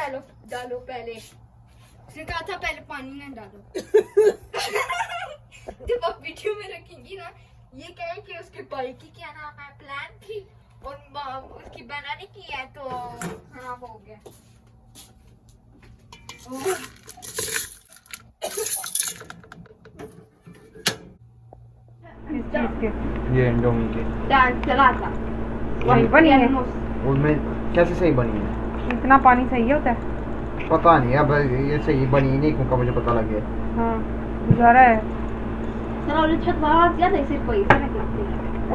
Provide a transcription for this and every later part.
डालो डालो पहले। उसने कहा था पहले पानी ना डालो। जब आप वीडियो में रखेंगी ना, ये कहे कि उसके भाई की क्या नाम है प्लान थी और उसकी बहना ने किया तो हाँ हो गया। किस चीज के? ये इंडोमी के। डाल चला था सही बनी है? उनमें कैसे सही बनी है? इतना पानी सही होता है? पता नहीं, अब ये सही बनी नहीं क्योंकि मुझे पता लग गया। हाँ गुजारा है।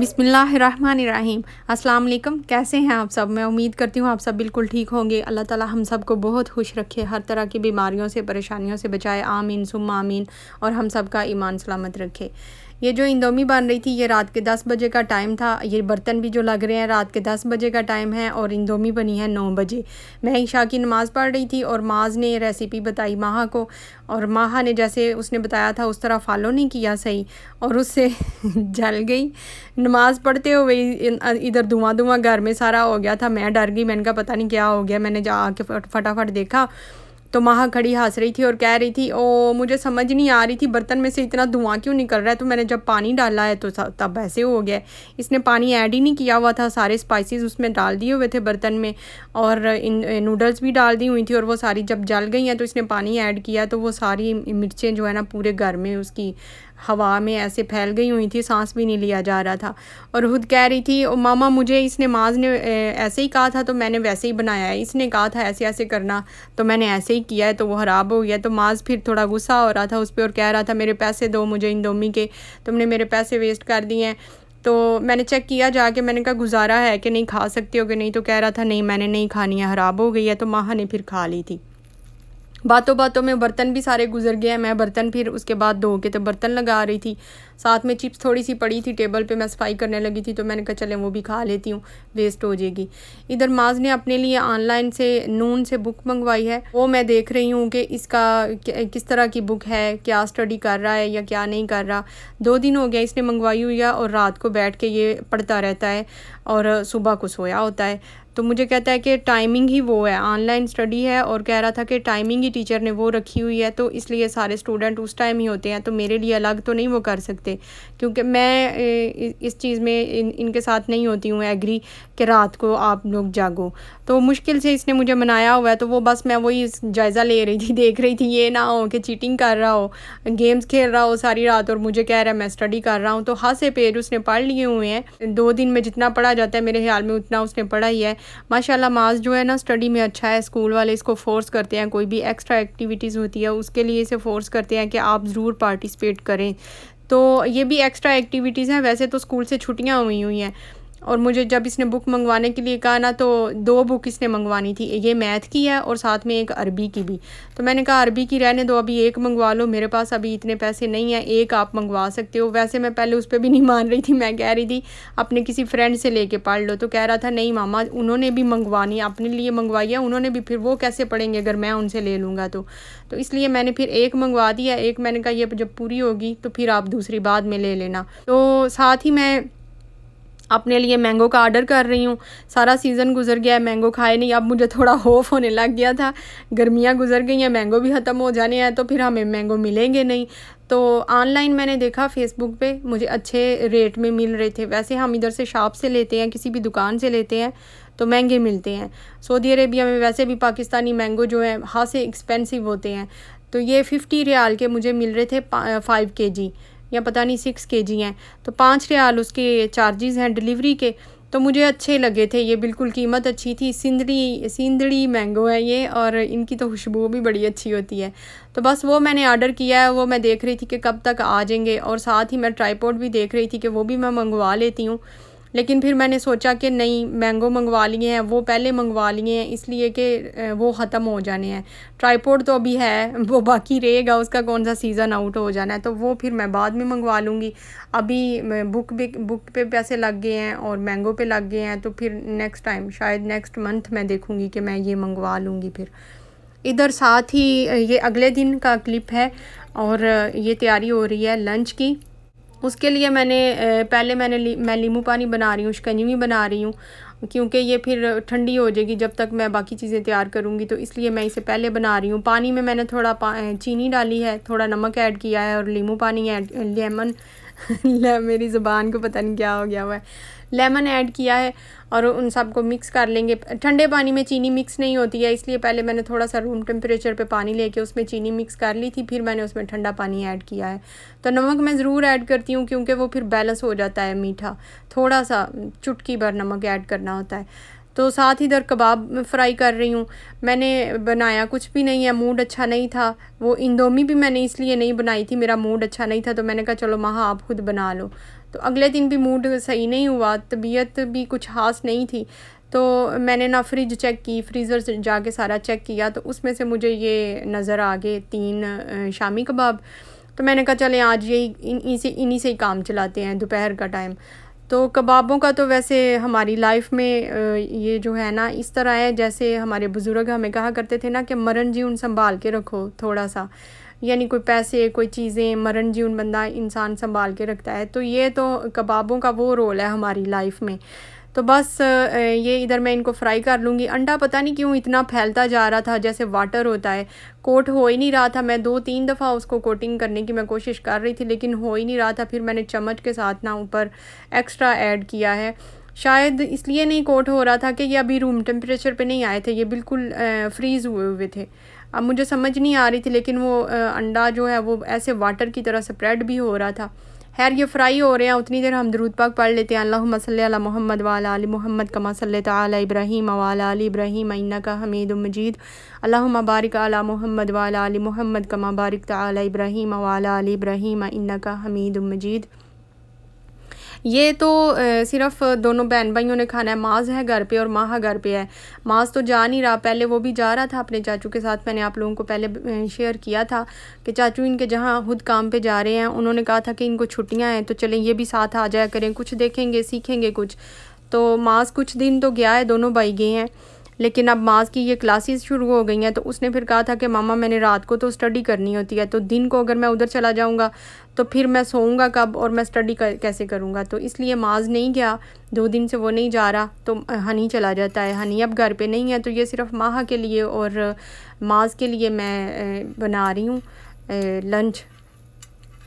बिस्मिल्लाहिर्रहमानिर्रहीम। अस्सलाम वालेकुम। कैसे हैं आप सब? मैं उम्मीद करती हूँ आप सब बिल्कुल ठीक होंगे। अल्लाह ताला हम सब को बहुत खुश रखे, हर तरह की बीमारियों से परेशानियों से बचाए, आमीन सुम्मा आमीन। और हम सब का ईमान सलामत रखे। ये जो इंदोमी बन रही थी ये रात के 10 बजे का टाइम था। ये बर्तन भी जो लग रहे हैं रात के 10 बजे का टाइम है और इंदोमी बनी है 9 बजे। मैं ईशा की नमाज़ पढ़ रही थी और माज़ ने रेसिपी बताई माहा को, और माहा ने जैसे उसने बताया था उस तरह फॉलो नहीं किया सही और उससे जल गई। नमाज़ पढ़ते हुए इधर धुआं धुआं घर में सारा हो गया था। मैं डर गई, मैंने कहा पता नहीं क्या हो गया। मैंने जा आके फटाफट देखा तो माहा खड़ी हंस रही थी और कह रही थी ओ मुझे समझ नहीं आ रही थी बर्तन में से इतना धुआं क्यों निकल रहा है। तो मैंने जब पानी डाला है तो तब ऐसे हो गया। इसने पानी ऐड ही नहीं किया हुआ था, सारे स्पाइसेस उसमें डाल दिए हुए थे बर्तन में और इन नूडल्स भी डाल दी हुई थी और वो सारी जब जल गई हैं तो इसने पानी ऐड किया तो वो सारी मिर्चें जो है ना पूरे घर में उसकी हवा में ऐसे फैल गई हुई थी, सांस भी नहीं लिया जा रहा था। और खुद कह रही थी ओ मामा मुझे इसने माज़ ने ऐसे ही कहा था तो मैंने वैसे ही बनाया है, इसने कहा था ऐसे ऐसे करना तो मैंने ऐसे ही किया है तो वो ख़राब हो गया। तो माज़ फिर थोड़ा गुस्सा हो रहा था उस पर और कह रहा था मेरे पैसे दो मुझे इंदोमी के, तुमने मेरे पैसे वेस्ट कर दिए हैं। तो मैंने चेक किया जाके, मैंने कहा गुजारा है कि नहीं, खा सकते हो कि नहीं। तो कह रहा था नहीं मैंने नहीं खानी है, ख़राब हो गई है। तो माहा ने फिर खा ली थी। बातों बातों में बर्तन भी सारे गुजर गए। मैं बर्तन फिर उसके बाद धो के तो बर्तन लगा रही थी, साथ में चिप्स थोड़ी सी पड़ी थी टेबल पे, मैं सफाई करने लगी थी तो मैंने कहा चलें वो भी खा लेती हूँ, वेस्ट हो जाएगी। इधर माज़ ने अपने लिए ऑनलाइन से नून से बुक मंगवाई है, वो मैं देख रही हूँ कि इसका किस तरह की बुक है, क्या स्टडी कर रहा है या क्या नहीं कर रहा। 2 दिन हो गया इसने मंगवाई हुई है और रात को बैठ के ये पढ़ता रहता है और सुबह को सोया होता है। तो मुझे कहता है कि टाइमिंग ही वो है, ऑनलाइन स्टडी है और कह रहा था कि टाइमिंग ही टीचर ने वो रखी हुई है तो इसलिए सारे स्टूडेंट उस टाइम ही होते हैं, तो मेरे लिए अलग तो नहीं वो कर सकते क्योंकि मैं इस चीज़ में इनके साथ नहीं होती हूँ एग्री कि रात को आप लोग जागो। तो मुश्किल से इसने मुझे मनाया हुआ है तो वो बस मैं वही जायज़ा ले रही थी, देख रही थी ये ना हो कि चीटिंग कर रहा हो, गेम्स खेल रहा हो सारी रात और मुझे कह रहा है मैं स्टडी कर रहा हूँ। तो हाँ से पेज उसने पढ़ लिए हुए हैं, 2 दिन में जितना पढ़ा जाता है मेरे ख्याल में उतना उसने पढ़ा ही है। माशाल्लाह माज़ जो है ना स्टडी में अच्छा है। स्कूल वाले इसको फ़ोर्स करते हैं, कोई भी एक्स्ट्रा एक्टिविटीज़ होती है उसके लिए इसे फ़ोर्स करते हैं कि आप ज़रूर पार्टिसिपेट करें। तो ये भी एक्स्ट्रा एक्टिविटीज़ हैं। वैसे तो स्कूल से छुट्टियां हुई हुई हैं और मुझे जब इसने बुक मंगवाने के लिए कहा ना तो 2 बुक इसने मंगवानी थी, ये मैथ की है और साथ में एक अरबी की भी। तो मैंने कहा अरबी की रहने दो, अभी एक मंगवा लो, मेरे पास अभी इतने पैसे नहीं हैं, एक आप मंगवा सकते हो। वैसे मैं पहले उस पर भी नहीं मान रही थी, मैं कह रही थी अपने किसी फ्रेंड से लेके पढ़ लो। तो कह रहा था नहीं मामा उन्होंने भी मंगवानी, अपने लिए मंगवाई है उन्होंने भी, फिर वो कैसे पढ़ेंगे अगर मैं उनसे ले लूँगा तो इसलिए मैंने फिर एक मंगवा दिया। एक मैंने कहा ये जब पूरी होगी तो फिर आप दूसरी बाद में ले लेना। तो साथ ही मैं अपने लिए मैंगो का ऑर्डर कर रही हूँ। सारा सीज़न गुजर गया है, मैंगो खाए नहीं, अब मुझे थोड़ा होफ होने लग गया था, गर्मियाँ गुजर गई हैं, मैंगो भी ख़त्म हो जाने हैं तो फिर हमें मैंगो मिलेंगे नहीं। तो ऑनलाइन मैंने देखा फ़ेसबुक पे मुझे अच्छे रेट में मिल रहे थे। वैसे हम इधर से शॉप से लेते हैं, किसी भी दुकान से लेते हैं तो महंगे मिलते हैं। सऊदी अरेबिया में वैसे भी पाकिस्तानी मैंगो जो हैं हाँ से एक्सपेंसिव होते हैं। तो ये 50 रियाल के मुझे मिल रहे थे 5 kg या पता नहीं 6 kg हैं, तो 5 रियाल उसके चार्जेस हैं डिलीवरी के। तो मुझे अच्छे लगे थे, ये बिल्कुल कीमत अच्छी थी। सिंदड़ी मैंगो है ये और इनकी तो खुशबू भी बड़ी अच्छी होती है। तो बस वो मैंने ऑर्डर किया है, वो मैं देख रही थी कि कब तक आ जाएंगे और साथ ही मैं ट्राइपॉड भी देख रही थी कि वो भी मैं मंगवा लेती हूँ। लेकिन फिर मैंने सोचा कि नहीं, मैंगो मंगवा लिए हैं, वो पहले मंगवा लिए हैं इसलिए कि वो ख़त्म हो जाने हैं। ट्राइपॉड तो अभी है, वो बाकी रहेगा, उसका कौन सा सीज़न आउट हो जाना है तो वो फिर मैं बाद में मंगवा लूँगी। अभी बुक पे पैसे लग गए हैं और मैंगो पे लग गए हैं तो फिर नेक्स्ट टाइम शायद नेक्स्ट मंथ मैं देखूँगी कि मैं ये मंगवा लूँगी। फिर इधर साथ ही ये अगले दिन का क्लिप है और ये तैयारी हो रही है लंच की। उसके लिए मैं नींबू पानी बना रही हूँ, शिकंजी बना रही हूँ। क्योंकि ये फिर ठंडी हो जाएगी जब तक मैं बाकी चीज़ें तैयार करूँगी, तो इसलिए मैं इसे पहले बना रही हूँ। पानी में मैंने थोड़ा चीनी डाली है, थोड़ा नमक ऐड किया है और नींबू पानी ऐड लेमन मेरी ज़ुबान को पता नहीं क्या हो गया हुआ है, लेमन ऐड किया है और उन सबको मिक्स कर लेंगे। ठंडे पानी में चीनी मिक्स नहीं होती है, इसलिए पहले मैंने थोड़ा सा रूम टेम्परेचर पे पानी लेके उसमें चीनी मिक्स कर ली थी, फिर मैंने उसमें ठंडा पानी ऐड किया है। तो नमक मैं ज़रूर ऐड करती हूँ क्योंकि वो फिर बैलेंस हो जाता है मीठा, थोड़ा सा चुटकी भर नमक ऐड करना होता है। तो साथ ही इधर कबाब फ्राई कर रही हूँ। मैंने बनाया कुछ भी नहीं है, मूड अच्छा नहीं था। वो इंदोमी भी मैंने इसलिए नहीं बनाई थी, मेरा मूड अच्छा नहीं था, तो मैंने कहा चलो माँ आप खुद बना लो। तो अगले दिन भी मूड सही नहीं हुआ, तबीयत भी कुछ खास नहीं थी। तो मैंने ना फ्रिज चेक की, फ्रीज़र से जाके सारा चेक किया, तो उसमें से मुझे ये नज़र आ गए 3 शामी कबाब। तो मैंने कहा चलें आज यही इन्हीं से ही काम चलाते हैं दोपहर का टाइम। तो कबाबों का तो वैसे हमारी लाइफ में ये जो है ना इस तरह है, जैसे हमारे बुज़ुर्ग हमें कहा करते थे ना कि मरन जीवन संभाल के रखो थोड़ा सा, यानी कोई पैसे कोई चीज़ें मरन जीवन बंदा इंसान संभाल के रखता है। तो ये तो कबाबों का वो रोल है हमारी लाइफ में। तो बस ये इधर मैं इनको फ्राई कर लूँगी। अंडा पता नहीं क्यों इतना फैलता जा रहा था, जैसे वाटर होता है, कोट हो ही नहीं रहा था। मैं 2-3 दफ़ा उसको कोटिंग करने की मैं कोशिश कर रही थी लेकिन हो ही नहीं रहा था। फिर मैंने चम्मच के साथ ना ऊपर एक्स्ट्रा ऐड किया है। शायद इसलिए नहीं कोट हो रहा था कि ये अभी रूम टेम्परेचर पे नहीं आए थे, ये बिल्कुल फ्रीज़ हुए हुए थे। अब मुझे समझ नहीं आ रही थी, लेकिन वो अंडा जो है वो ऐसे वाटर की तरह स्प्रेड भी हो रहा था। खैर ये फ्राई हो रहे हैं, उतनी देर हम दुरूद पाक पढ़ लेते हैं। अल्लाहुम्मा सल्ली अला मुहम्मद व अला आलि मुहम्मद कमा सल्लैता अला इब्राहीम व अला आलि इब्राहीम इन्नका हमीदुम मजीद। अल्लाहुम्मा बारिक अला मुहम्मद व अला आलि मुहम्मद कमा बारिकता अला इब्राहीम व अला आलि इब्राहीम इन्नका हमीदुम मजीद। ये तो सिर्फ दोनों बहन भाइयों ने खाना है। माज है घर पे और माहा घर पे है। माज तो जा नहीं रहा, पहले वो भी जा रहा था अपने चाचू के साथ। मैंने आप लोगों को पहले शेयर किया था कि चाचू इनके जहाँ खुद काम पे जा रहे हैं, उन्होंने कहा था कि इनको छुट्टियाँ हैं तो चलें ये भी साथ आ जाया करें, कुछ देखेंगे सीखेंगे कुछ। तो माज कुछ दिन तो गया है, दोनों भाई गए हैं, लेकिन अब माज की ये क्लासेस शुरू हो गई हैं। तो उसने फिर कहा था कि मामा मैंने रात को तो स्टडी करनी होती है, तो दिन को अगर मैं उधर चला जाऊंगा तो फिर मैं सोऊंगा कब और मैं स्टडी कैसे करूंगा। तो इसलिए माज नहीं गया, 2 दिन से वो नहीं जा रहा। तो हनी चला जाता है। हनी अब घर पे नहीं है, तो ये सिर्फ माहा के लिए और माज के लिए मैं बना रही हूँ लंच।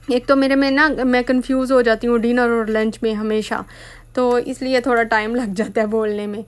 एक तो मेरे में ना मैं कंफ्यूज हो जाती हूँ डिनर और लंच में हमेशा, तो इसलिए थोड़ा टाइम लग जाता है बोलने में।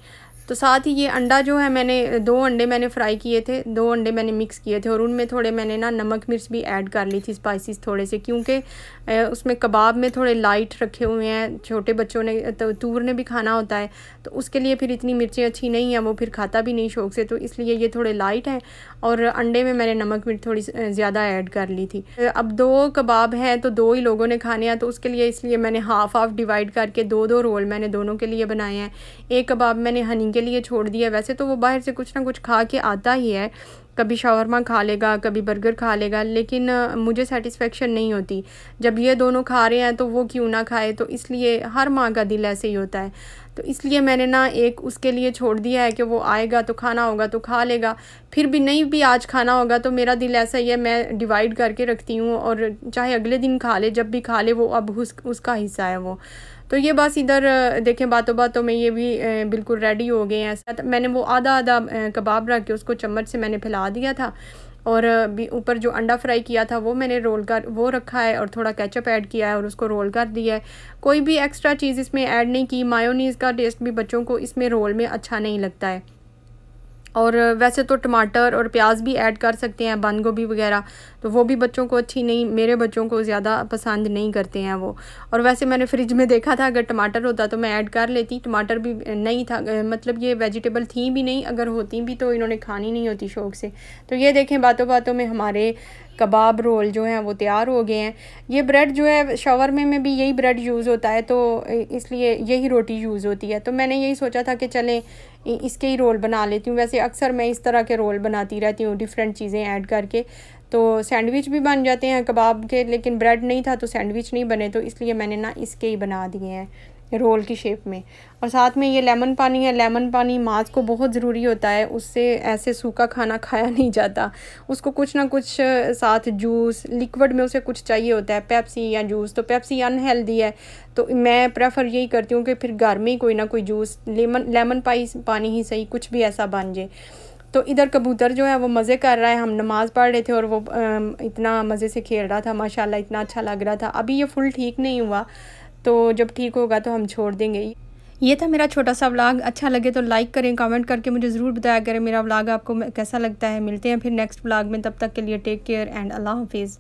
तो साथ ही ये अंडा जो है, मैंने 2 अंडे मैंने फ्राई किए थे, 2 अंडे मैंने मिक्स किए थे और उनमें थोड़े मैंने ना नमक मिर्च भी ऐड कर ली थी, स्पाइसेस थोड़े से, क्योंकि उसमें कबाब में थोड़े लाइट रखे हुए हैं। छोटे बच्चों ने तो तूर ने भी खाना होता है, तो उसके लिए फिर इतनी मिर्चें अच्छी नहीं है, वो फिर खाता भी नहीं शौक से, तो इसलिए ये थोड़े लाइट हैं। और अंडे में मैंने नमक मिर्च थोड़ी ज़्यादा ऐड कर ली थी। अब 2 कबाब हैं तो 2 ही लोगों ने खाने हैं, तो उसके लिए इसलिए मैंने हाफ़ डिवाइड करके 2-2 रोल मैंने दोनों के लिए बनाए हैं। एक कबाब मैंने हनी के लिए छोड़ दिया। वैसे तो वो बाहर से कुछ ना कुछ खा के आता ही है, कभी शावरमा खा लेगा, कभी बर्गर खा लेगा, लेकिन मुझे सेटिस्फेक्शन नहीं होती जब ये दोनों खा रहे हैं तो वो क्यों ना खाए। तो इसलिए हर माँ का दिल ऐसे ही होता है, तो इसलिए मैंने ना एक उसके लिए छोड़ दिया है कि वो आएगा तो खाना होगा तो खा लेगा, फिर भी नहीं भी आज खाना होगा तो मेरा दिल ऐसा ही है, मैं डिवाइड करके रखती हूँ और चाहे अगले दिन खा ले, जब भी खा ले, वो अब उसका हिस्सा है वो। तो ये बस इधर देखें बातों बातों में ये भी बिल्कुल रेडी हो गए हैं। मैंने वो आधा कबाब रख के उसको चम्मच से मैंने फैला दिया था और ऊपर जो अंडा फ्राई किया था वो मैंने रोल कर वो रखा है और थोड़ा केचप ऐड किया है और उसको रोल कर दिया है। कोई भी एक्स्ट्रा चीज़ इसमें ऐड नहीं की। मायोनीज़ का टेस्ट भी बच्चों को इसमें रोल में अच्छा नहीं लगता है। और वैसे तो टमाटर और प्याज भी ऐड कर सकते हैं, बंद गोभी वगैरह, तो वो भी बच्चों को अच्छी नहीं, मेरे बच्चों को ज़्यादा पसंद नहीं करते हैं वो। और वैसे मैंने फ्रिज में देखा था, अगर टमाटर होता तो मैं ऐड कर लेती, टमाटर भी नहीं था, मतलब ये वेजिटेबल थी भी नहीं, अगर होती भी तो इन्होंने खानी नहीं होती शौक़ से। तो ये देखें बातों बातों में हमारे कबाब रोल जो हैं वो तैयार हो गए हैं। ये ब्रेड जो है शवरमे में भी यही ब्रेड यूज़ होता है, तो इसलिए यही रोटी यूज़ होती है। तो मैंने यही सोचा था कि चलें इसके ही रोल बना लेती हूँ। वैसे अक्सर मैं इस तरह के रोल बनाती रहती हूँ, डिफरेंट चीज़ें ऐड करके। तो सैंडविच भी बन जाते हैं कबाब के, लेकिन ब्रेड नहीं था तो सैंडविच नहीं बने, तो इसलिए मैंने ना इसके ही बना दिए हैं। रोल की शेप में। और साथ में ये लेमन पानी है। लेमन पानी माज़ को बहुत ज़रूरी होता है, उससे ऐसे सूखा खाना खाया नहीं जाता, उसको कुछ ना कुछ साथ जूस लिक्विड में उसे कुछ चाहिए होता है, पेप्सी या जूस। तो पेप्सी अनहेल्दी है, तो मैं प्रेफर यही करती हूँ कि फिर घर में ही कोई ना कोई जूस, लेमन पानी ही सही, कुछ भी ऐसा बन जाए। तो इधर कबूतर जो है वो मज़े कर रहा है, हम नमाज़ पढ़ रहे थे और वो इतना मज़े से खेल रहा था, माशाल्लाह इतना अच्छा लग रहा था। अभी ये फुल ठीक नहीं हुआ, तो जब ठीक होगा तो हम छोड़ देंगे। ये था मेरा छोटा सा व्लॉग। अच्छा लगे तो लाइक करें, कमेंट करके मुझे ज़रूर बताया करें मेरा व्लॉग आपको कैसा लगता है। मिलते हैं फिर नेक्स्ट व्लॉग में, तब तक के लिए टेक केयर एंड अल्लाह हाफिज़।